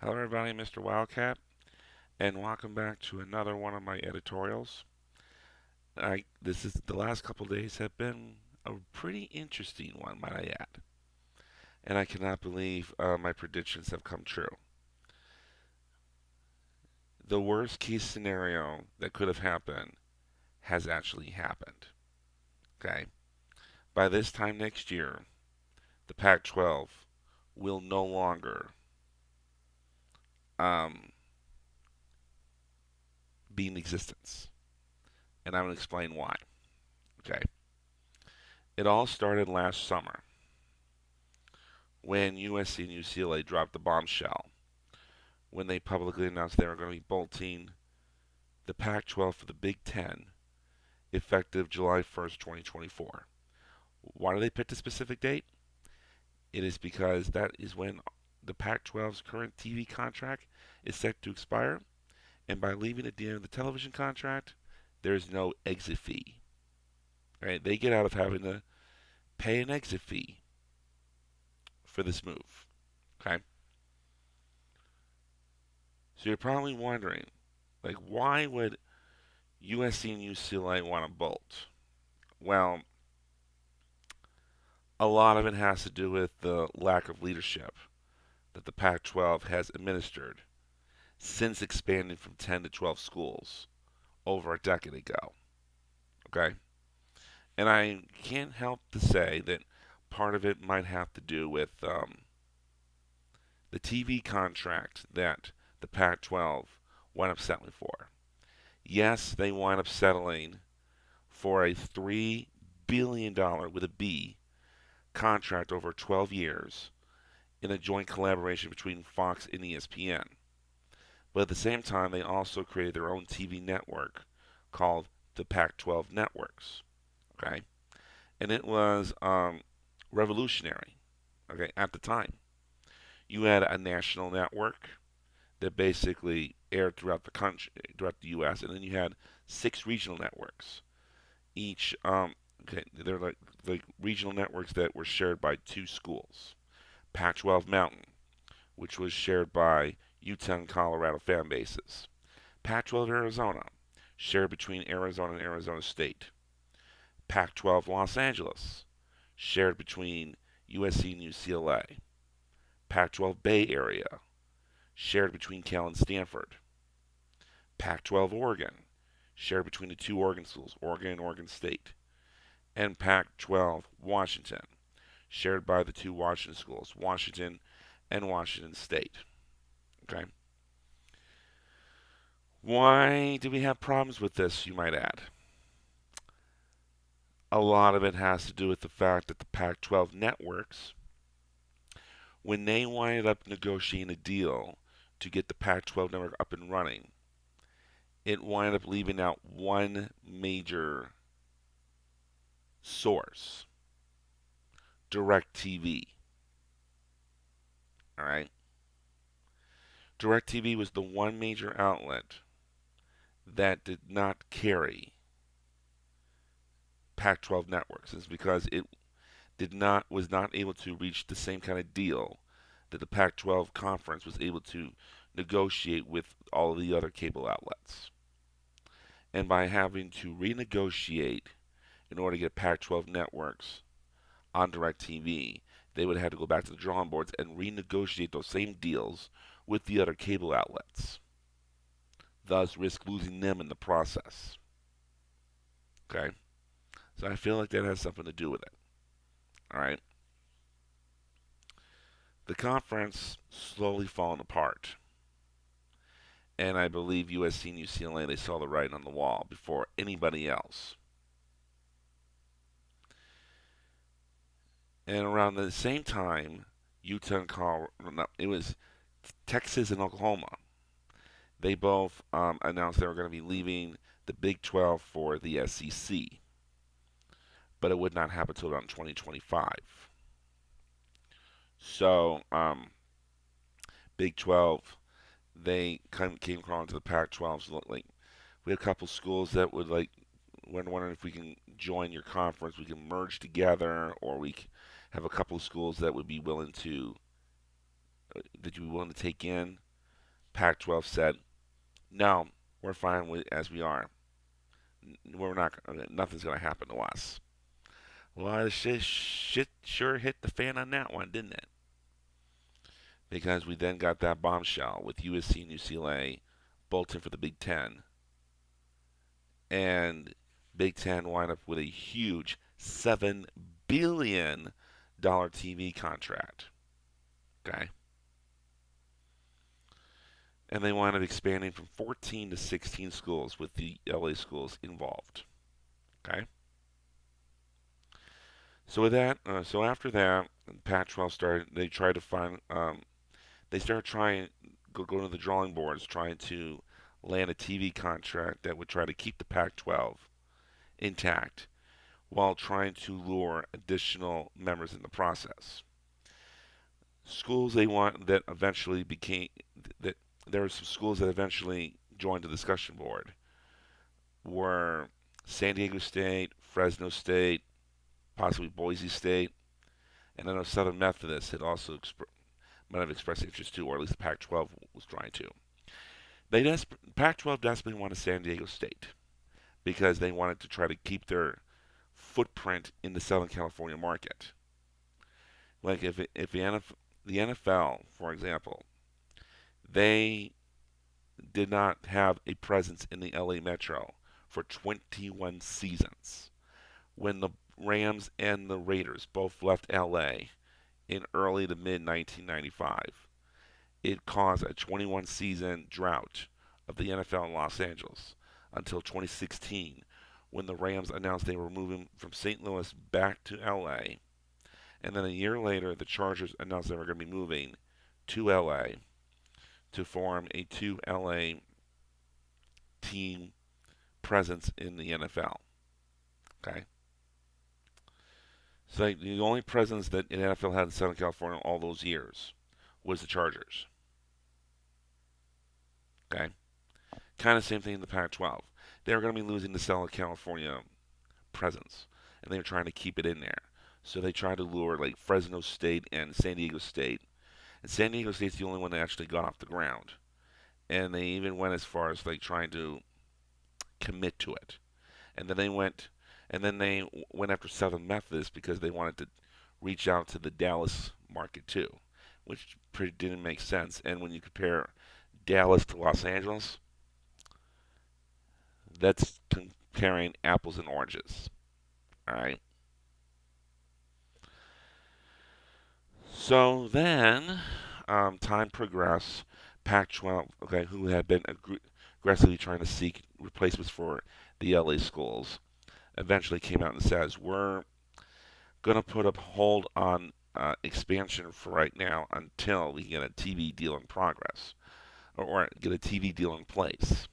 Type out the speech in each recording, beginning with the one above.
Hello, everybody. Mr. Wildcat, and welcome back to another one of my editorials. This is the last couple days have been a pretty interesting one, might I add, and I cannot believe my predictions have come true. The worst case scenario that could have happened has actually happened. Okay, by this time next year, the Pac-12 will no longer um, be in existence, and I'm going to explain why. Okay, it all started last summer when USC and UCLA dropped the bombshell when they publicly announced they were going to be bolting the Pac 12 for the Big Ten effective July 1st, 2024. Why do they pick the specific date? It is because that is when the Pac 12's current TV contract is set to expire, and by leaving at the end of the television contract, there's no exit fee. Right? They get out of having to pay an exit fee for this move. Okay? So you're probably wondering, like, why would USC and UCLA want to bolt? Well, a lot of it has to do with the lack of leadership that the Pac 12 has administered since expanding from 10 to 12 schools over a decade ago. Okay? And I can't help to say that part of it might have to do with the TV contract that the Pac 12 wound up settling for. Yes, they wind up settling for a $3 billion with a B contract over 12 years in a joint collaboration between Fox and ESPN. But at the same time, they also created their own TV network called the Pac-12 Networks. Okay, and it was revolutionary. Okay, at the time, you had a national network that basically aired throughout the country, throughout the U.S., and then you had six regional networks. Each, okay, they're like regional networks that were shared by two schools. Pac-12 Mountain, which was shared by Utah and Colorado fan bases. Pac-12 Arizona, shared between Arizona and Arizona State. Pac-12 Los Angeles, shared between USC and UCLA. Pac-12 Bay Area, shared between Cal and Stanford. Pac-12 Oregon, shared between the two Oregon schools, Oregon and Oregon State. And Pac-12 Washington, shared by the two Washington schools, Washington and Washington State. Okay. Why do we have problems with this, you might add? A lot of it has to do with the fact that the Pac 12 networks, when they wind up negotiating a deal to get the Pac 12 network up and running, it wind up leaving out one major source, DirecTV. All right? DirecTV was the one major outlet that did not carry Pac 12 networks. It's because it was not able to reach the same kind of deal that the Pac-12 conference was able to negotiate with all of the other cable outlets. And by having to renegotiate in order to get Pac-12 networks on DirecTV, they would have to go back to the drawing boards and renegotiate those same deals with the other cable outlets, thus risk losing them in the process. Okay? So I feel like that has something to do with it. All right? The conference slowly falling apart. And I believe USC and UCLA, they saw the writing on the wall before anybody else. And around the same time, Utah and Colorado, no, it was Texas and Oklahoma. They both announced they were going to be leaving the Big 12 for the SEC, but it would not happen until around 2025. So, Big 12, they came crawling to the Pac-12. So like, we had a couple schools that would like, when wondering if we can join your conference, we can merge together, or we have a couple of schools that would be willing to that you would be willing to take in. Pac-12 said, "No, we're fine as we are. We're not. Nothing's going to happen to us." Well, the shit sure hit the fan on that one, didn't it? Because we then got that bombshell with USC and UCLA bolting for the Big Ten, and Big Ten wind up with a huge $7 billion TV contract. Okay, and they wind up expanding from 14 to 16 schools with the LA schools involved. Okay, so with that, so after that, Pac-12 started. They tried to find. They started trying go to the drawing boards, trying to land a TV contract that would try to keep the Pac-12 intact while trying to lure additional members in the process. Schools they want that eventually became that there were some schools that eventually joined the discussion board were San Diego State, Fresno State, possibly Boise State, and I know Southern Methodist had also might have expressed interest too, or at least the Pac-12 was trying to. Pac-12 desperately wanted San Diego State because they wanted to try to keep their footprint in the Southern California market. Like if the NFL, for example, they did not have a presence in the LA Metro for 21 seasons. When the Rams and the Raiders both left LA in early to mid 1995, it caused a 21 season drought of the NFL in Los Angeles until 2016 when the Rams announced they were moving from St. Louis back to LA. And then a year later, the Chargers announced they were going to be moving to LA to form a two LA team presence in the NFL. Okay. So the only presence that the NFL had in Southern California all those years was the Chargers. Okay. Kind of same thing in the Pac-12. They were going to be losing the Southern California presence, and they were trying to keep it in there. So they tried to lure like Fresno State and San Diego State. And San Diego State's the only one that actually got off the ground. And they even went as far as like trying to commit to it. And then they went after Southern Methodist because they wanted to reach out to the Dallas market too, which didn't make sense. And when you compare Dallas to Los Angeles, that's comparing apples and oranges. All right. So then, time progressed. Pac-12, okay, who had been aggressively trying to seek replacements for the LA schools, eventually came out and says, "We're going to put a hold on expansion for right now until we get a TV deal in progress or get a TV deal in place."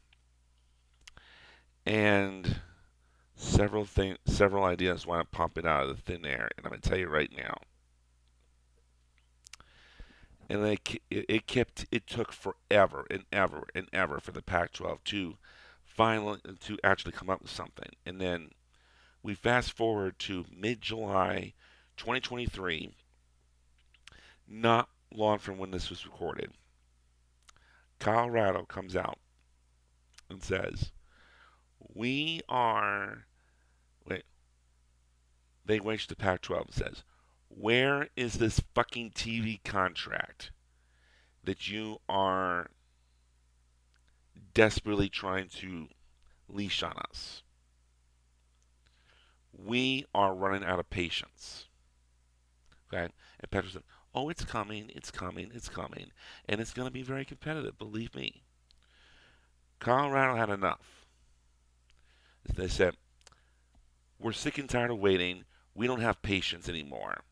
And several ideas want to pump it out of the thin air, and I'm going to tell you right now. And it took forever and ever and ever for the Pac-12 to finally to actually come up with something. And then we fast forward to mid-July 2023, not long from when this was recorded. Colorado comes out and says, "We are." Wait, they went to the Pac-12 and says, "Where is this fucking TV contract that you are desperately trying to leash on us? We are running out of patience." Okay? And Patrick said, "Oh, it's coming, it's coming, it's coming. And it's going to be very competitive, believe me." Colorado had enough. They said, "We're sick and tired of waiting. We don't have patience anymore.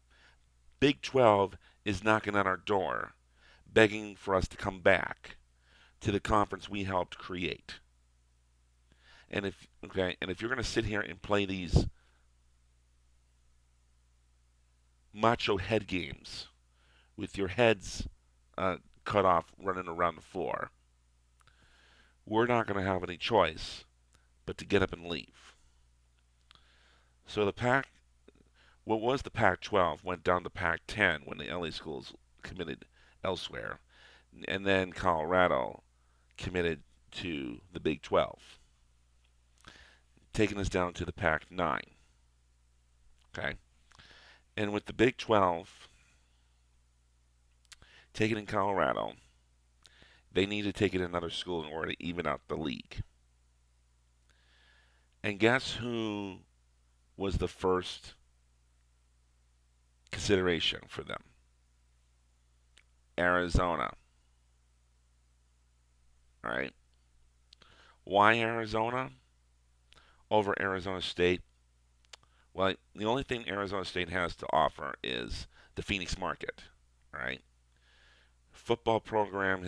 Big 12 is knocking on our door, begging for us to come back to the conference we helped create. And if you're going to sit here and play these macho head games with your heads cut off running around the floor, we're not going to have any choice but to get up and leave." So what was the Pac-12 went down to Pac-10 when the LA schools committed elsewhere. and then Colorado committed to the Big 12, taking us down to the Pac-9. Okay, and with the Big 12 taken in Colorado, they need to take it in another school in order to even out the league. And guess who was the first consideration for them? Arizona. All right. Why Arizona over Arizona State? Well, the only thing Arizona State has to offer is the Phoenix market. All right. Football program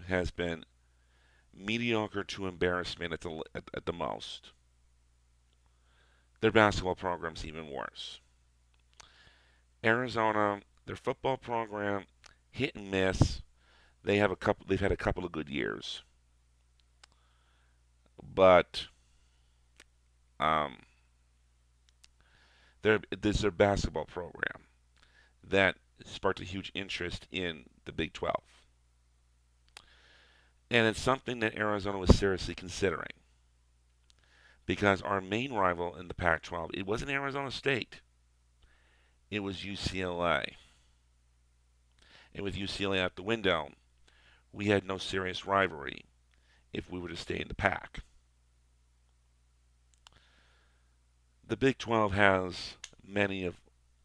has been mediocre to embarrassment at the most. Their basketball program's even worse. Arizona, their football program, hit and miss. They've had a couple of good years, but um, there's their basketball program that sparked a huge interest in the Big 12, and it's something that Arizona was seriously considering because our main rival in the Pac-12 it wasn't Arizona State, it was UCLA, and with UCLA out the window, we had no serious rivalry if we were to stay in the Pac. The Big 12 has many of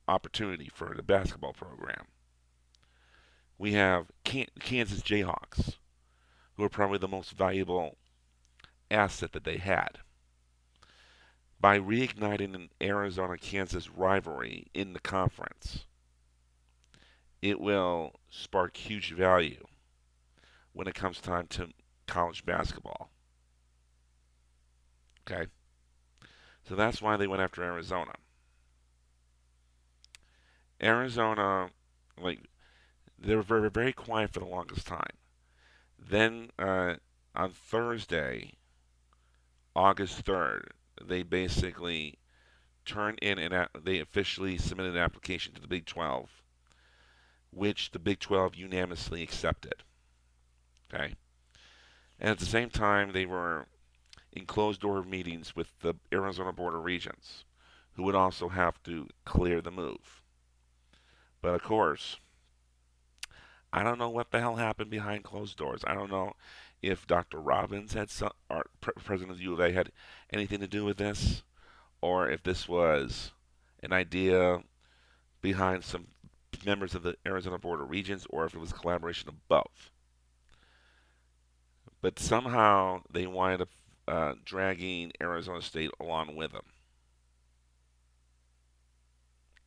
opportunity for the basketball program. We have Kansas Jayhawks, who are probably the most valuable asset that they had. By reigniting an Arizona Kansas rivalry in the conference, it will spark huge value when it comes time to college basketball. Okay? So that's why they went after Arizona. Arizona, like, they were very, very quiet for the longest time. Then on Thursday, August 3rd, they basically turned in and they officially submitted an application to the Big 12, which the Big 12 unanimously accepted. Okay, and at the same time, they were in closed door meetings with the Arizona Board of Regents, who would also have to clear the move. But of course, I don't know what the hell happened behind closed doors. I don't know if Dr. Robbins had some, or President of the U of A had anything to do with this, or if this was an idea behind some members of the Arizona Board of Regents, or if it was a collaboration of both. But somehow they wind up dragging Arizona State along with them.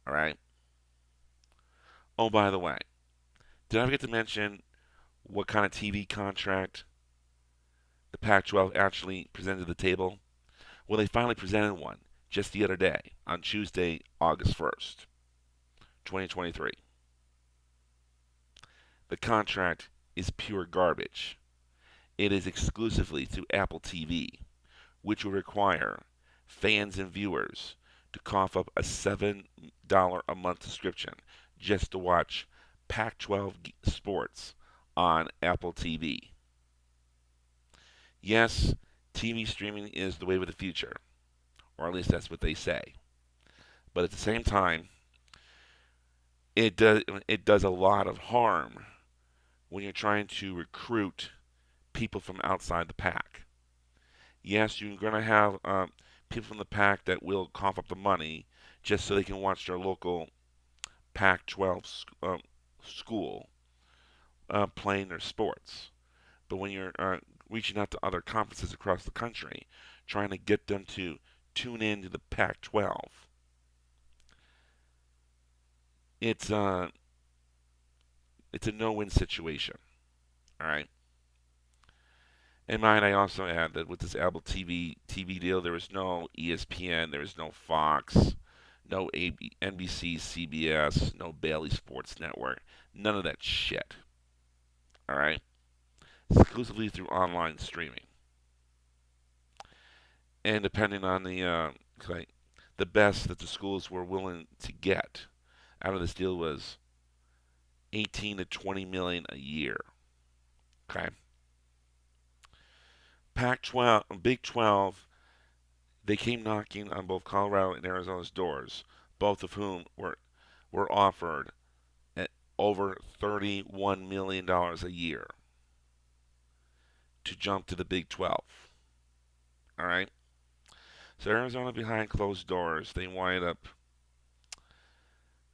All right. Oh, by the way, did I forget to mention what kind of TV contract the Pac-12 actually presented to the table? Well, they finally presented one just the other day on Tuesday, August 1st, 2023. The contract is pure garbage. It is exclusively through Apple TV, which will require fans and viewers to cough up a $7 a month subscription just to watch Pac 12 sports on Apple TV. Yes, TV streaming is the wave of the future, or at least that's what they say. But at the same time, it does a lot of harm when you're trying to recruit people from outside the pack. Yes, you're going to have people from the pack that will cough up the money just so they can watch their local Pac-12 school playing their sports. But when you're reaching out to other conferences across the country, trying to get them to tune in to the Pac-12, it's it's a no-win situation. All right. And mind, I also add that with this Apple TV deal, there is no ESPN, there is no Fox, no NBC, CBS, no Bailey Sports Network, none of that shit. All right, exclusively through online streaming, and depending on the best that the schools were willing to get out of this deal was 18 to 20 million a year. Okay. Pac-12, Big 12, they came knocking on both Colorado and Arizona's doors, both of whom were offered at over $31 million a year to jump to the Big 12. All right. So Arizona behind closed doors, they wind up.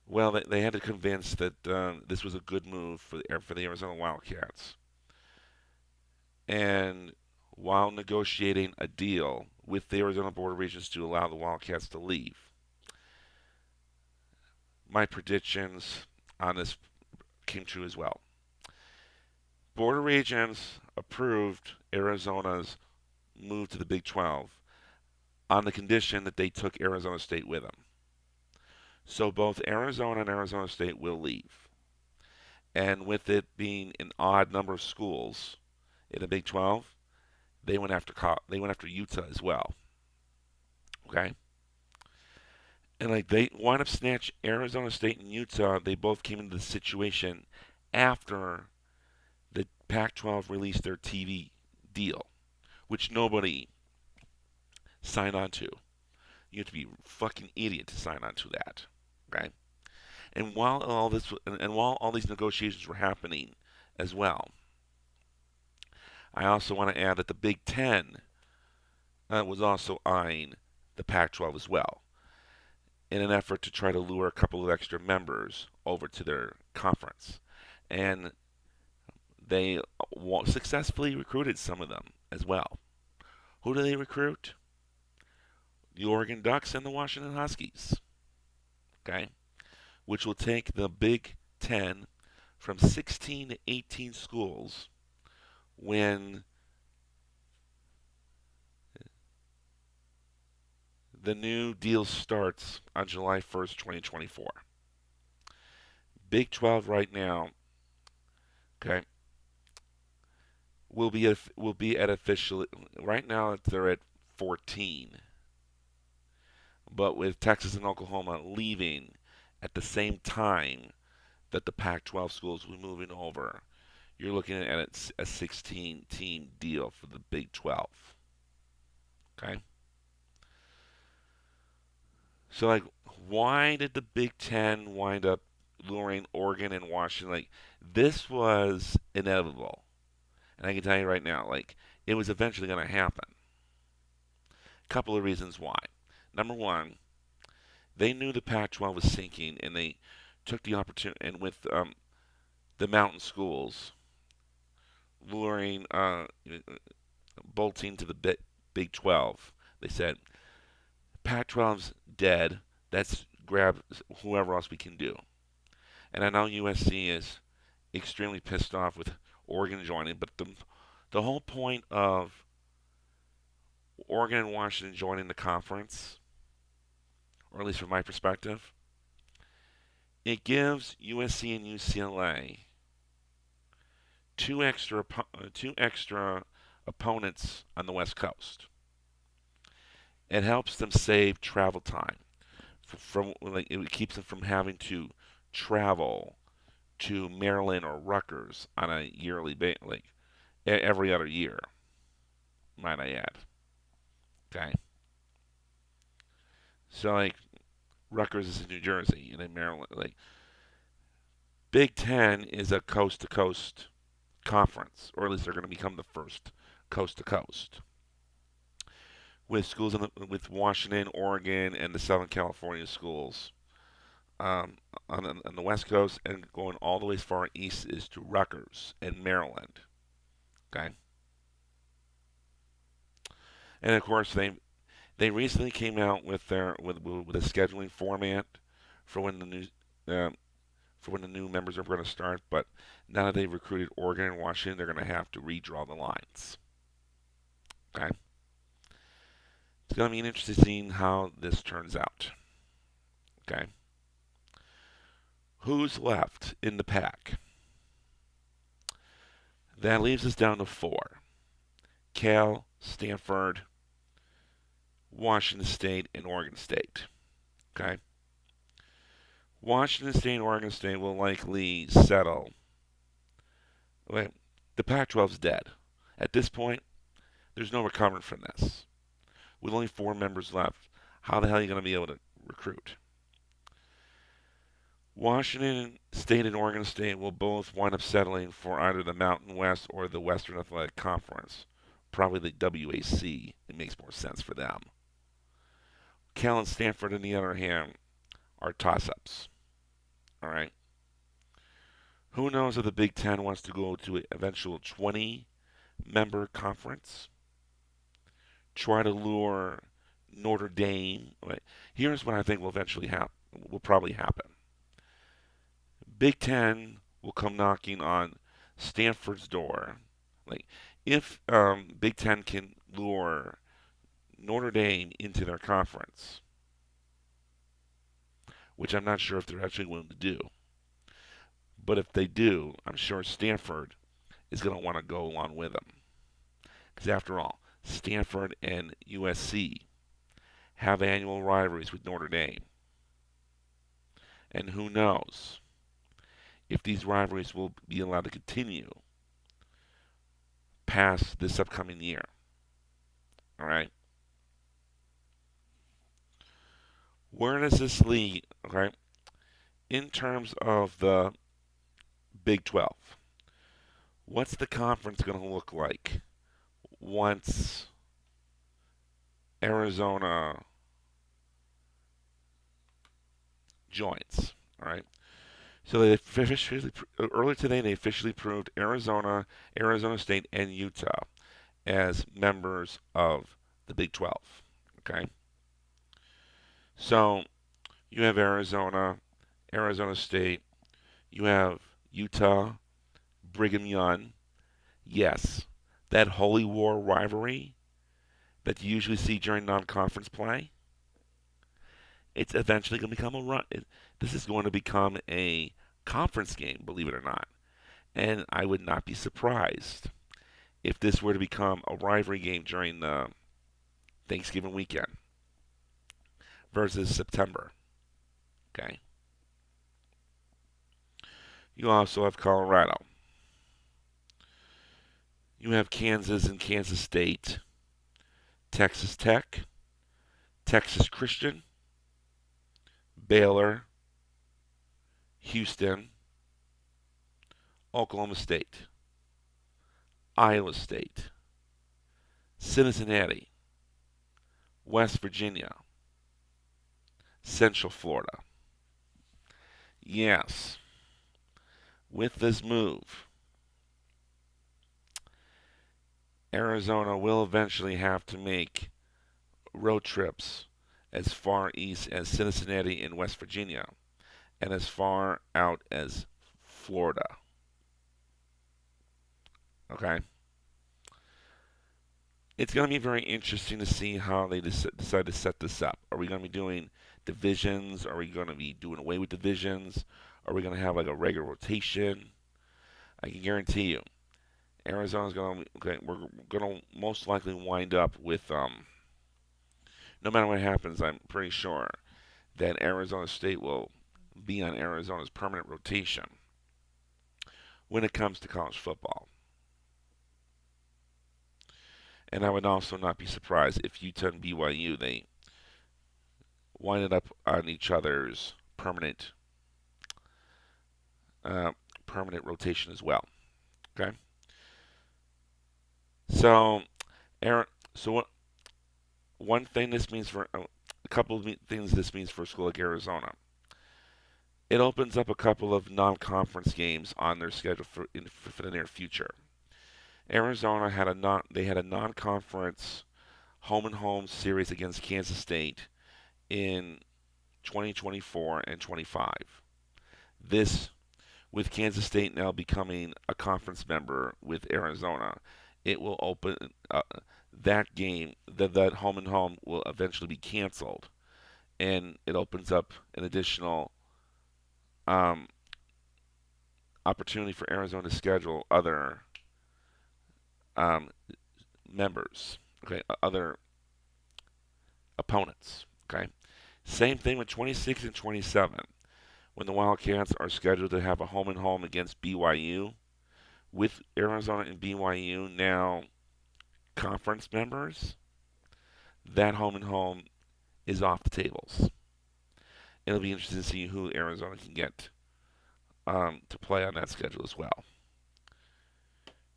Well, they had to convince that this was a good move for the Arizona Wildcats. And while negotiating a deal with the Arizona Board of Regents to allow the Wildcats to leave, my predictions on this came true as well. Board of Regents approved Arizona's move to the Big 12 on the condition that they took Arizona State with them. So both Arizona and Arizona State will leave. And with it being an odd number of schools in the Big 12, they went after Utah as well. Okay, and like they wind up snatch Arizona State and Utah. They both came into the situation after the Pac-12 released their TV deal, which nobody signed on to. You have to be a fucking idiot to sign on to that. Okay, and while all these negotiations were happening as well, I also want to add that the Big Ten was also eyeing the Pac-12 as well, in an effort to try to lure a couple of extra members over to their conference. And they successfully recruited some of them as well. Who do they recruit? The Oregon Ducks and the Washington Huskies. Okay? Which will take the Big Ten from 16 to 18 schools when the new deal starts on July 1st, 2024. Big 12 right now, okay, will be at officially right now they're at 14, but with Texas and Oklahoma leaving at the same time that the Pac-12 schools will be moving over, you're looking at a 16-team deal for the Big 12. Okay, so like, why did the Big Ten wind up luring Oregon and Washington? Like, this was inevitable, and I can tell you right now, like, it was eventually going to happen. Couple of reasons why. Number one, they knew the Pac-12 was sinking, and they took the opportunity, and with the mountain schools luring, bolting to the Big 12, they said, Pac-12's dead. Let's grab whoever else we can do. And I know USC is extremely pissed off with Oregon joining, but the whole point of Oregon and Washington joining the conference, or at least from my perspective, it gives USC and UCLA two extra opponents on the West Coast. It helps them save travel time from like it keeps them from having to travel to Maryland or Rutgers on a yearly basis, like every other year. Might I add? Okay, so like Rutgers is in New Jersey, and in Maryland, like Big Ten is a coast to coast conference, or at least they're going to become the first coast to coast, with schools with Washington, Oregon, and the Southern California schools um, on the West Coast, and going all the way as far east is to Rutgers and Maryland. Okay, and of course they recently came out with with a scheduling format for when the new um, for when the new members are going to start. But now that they've recruited Oregon and Washington, they're going to have to redraw the lines. Okay, it's going to be interesting seeing how this turns out. Okay, who's left in the pack? That leaves us down to four: Cal, Stanford, Washington State, and Oregon State. Okay, Washington State and Oregon State will likely settle. Wait, The Pac-12 is dead. At this point, there's no recovering from this. With only 4 members left, how the hell are you going to be able to recruit? Washington State and Oregon State will both wind up settling for either the Mountain West or the Western Athletic Conference. Probably the WAC. It makes more sense for them. Cal and Stanford, on the other hand, are toss-ups. All right. Who knows if the Big Ten wants to go to an eventual 20-member conference? Try to lure Notre Dame. Right. Here's what I think will eventually happen. Will probably happen. Big Ten will come knocking on Stanford's door. Like, if Big Ten can lure Notre Dame into their conference, which I'm not sure if they're actually willing to do, but if they do, I'm sure Stanford is going to want to go along with them. Because after all, Stanford and USC have annual rivalries with Notre Dame. And who knows if these rivalries will be allowed to continue past this upcoming year. All right? Where does this lead? Okay? In terms of the Big 12, what's the conference going to look like once Arizona joins? All right? So they officially, earlier today, they officially proved Arizona, Arizona State, and Utah as members of the Big 12. Okay? So you have Arizona, Arizona State, you have Utah, Brigham Young. Yes, that holy war rivalry that you usually see during non-conference play, it's eventually going to become a run. This is going to become a conference game, believe it or not. And I would not be surprised if this were to become a rivalry game during the Thanksgiving weekend versus September. Okay. You also have Colorado. You have Kansas and Kansas State, Texas Tech, Texas Christian, Baylor, Houston, Oklahoma State, Iowa State, Cincinnati, West Virginia, Central Florida. Yes, with this move, Arizona will eventually have to make road trips as far east as Cincinnati and West Virginia, and as far out as Florida. Okay? It's going to be very interesting to see how they decide to set this up. Are we going to be doing divisions? Are we going to be doing away with divisions? Are we going to have like a regular rotation? I can guarantee you, Arizona's going to. Okay, we're going to most likely wind up with. No matter what happens, I'm pretty sure that Arizona State will be on Arizona's permanent rotation when it comes to college football. And I would also not be surprised if Utah and BYU they winded up on each other's permanent rotation as well. Okay. So, Aaron. So what? One thing this means for a couple of things this means for a school like Arizona. It opens up a couple of non-conference games on their schedule for the near future. Arizona had a non-conference home and home series against Kansas State in 2024 and 25. This, with Kansas State now becoming a conference member with Arizona, it will open that game. That home and home will eventually be canceled, and it opens up an additional um, opportunity for Arizona to schedule other um, members, okay, other opponents, okay. Same thing with 26 and 27, when the Wildcats are scheduled to have a home and home against BYU, With Arizona and BYU now conference members, that home and home is off the tables. It'll be interesting to see who Arizona can get to play on that schedule as well.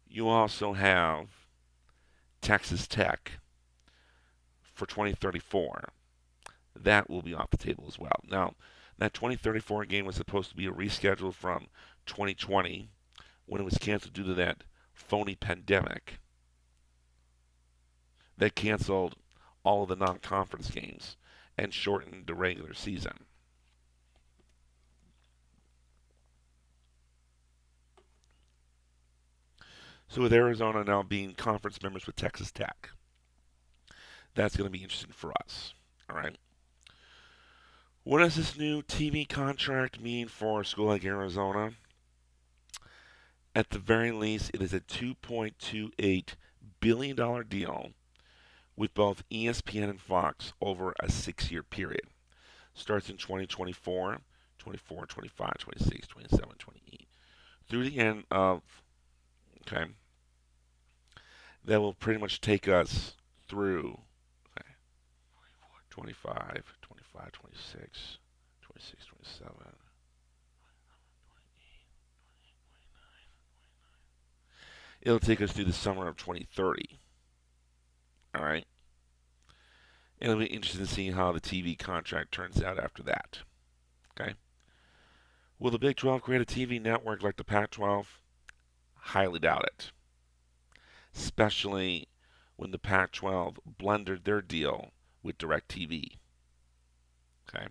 You also have Texas Tech for 2034. That will be off the table as well. Now, that 2034 game was supposed to be a reschedule from 2020 when it was canceled due to that phony pandemic that canceled all of the non-conference games and shortened the regular season. So with Arizona now being conference members with Texas Tech, that's going to be interesting for us. All right. What does this new TV contract mean for a school like Arizona? At the very least, it is a $2.28 billion deal with both ESPN and Fox over a 6-year period. Starts in 2024, 24, 25, 26, 27, 28. Through the end of, okay, that will pretty much take us through, okay, 25, 25, 26, 26, 27. It'll take us through the summer of 2030. All right. And it'll be interesting to see how the TV contract turns out after that. Okay. Will the Big 12 create a TV network like the Pac-12? Highly doubt it. Especially when the Pac-12 blundered their deal with DirecTV. Okay.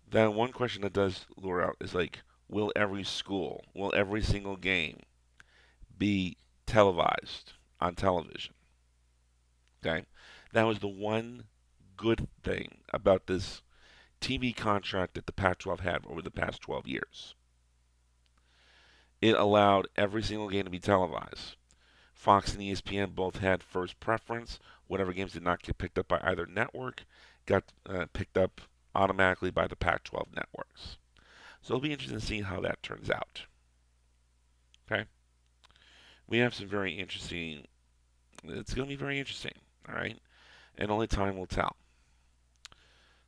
Then one question that does lure out is like, will every single game be televised on television? Okay. That was the one good thing about this TV contract that the Pac-12 had over the past 12 years. It allowed every single game to be televised. Fox and ESPN both had first preference. Whatever games did not get picked up by either network got picked up automatically by the Pac-12 networks. So it'll be interesting to see how that turns out. Okay, we have some very interesting. It's going to be very interesting. All right, and only time will tell.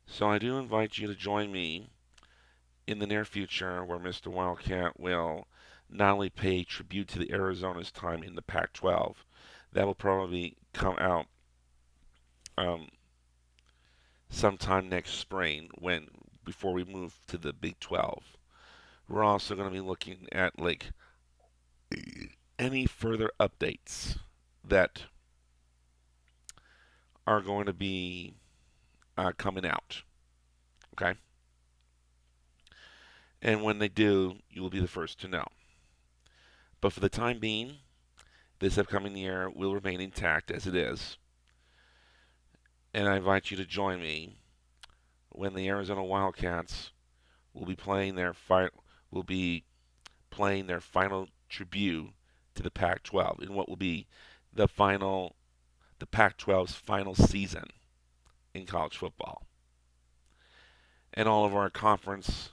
So I do invite you to join me in the near future, where Mr. Wildcat will not only pay tribute to the Arizona's time in the Pac-12, that will probably come out um, sometime next spring when before we move to the Big 12. We're also going to be looking at like any further updates that are going to be coming out. Okay, and when they do, you will be the first to know. But for the time being, this upcoming year will remain intact as it is, and I invite you to join me when the Arizona Wildcats will be playing their final tribute to the Pac-12 in what will be the Pac-12's final season in college football. And all of our conference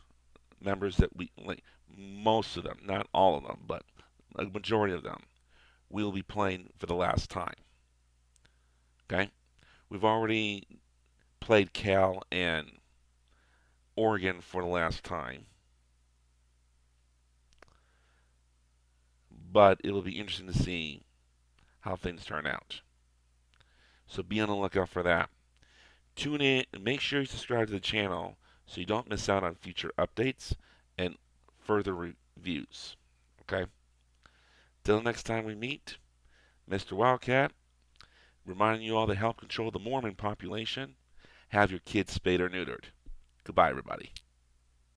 members that we like, most of them, not all of them, but a majority of them, will be playing for the last time. Okay, we've already played Cal and Oregon for the last time, but it will be interesting to see how things turn out. So be on the lookout for that. Tune in and make sure you subscribe to the channel so you don't miss out on future updates and further reviews. Okay? Till next time we meet, Mr. Wildcat, reminding you all to help control the Mormon population. Have your kids spayed or neutered. Goodbye, everybody.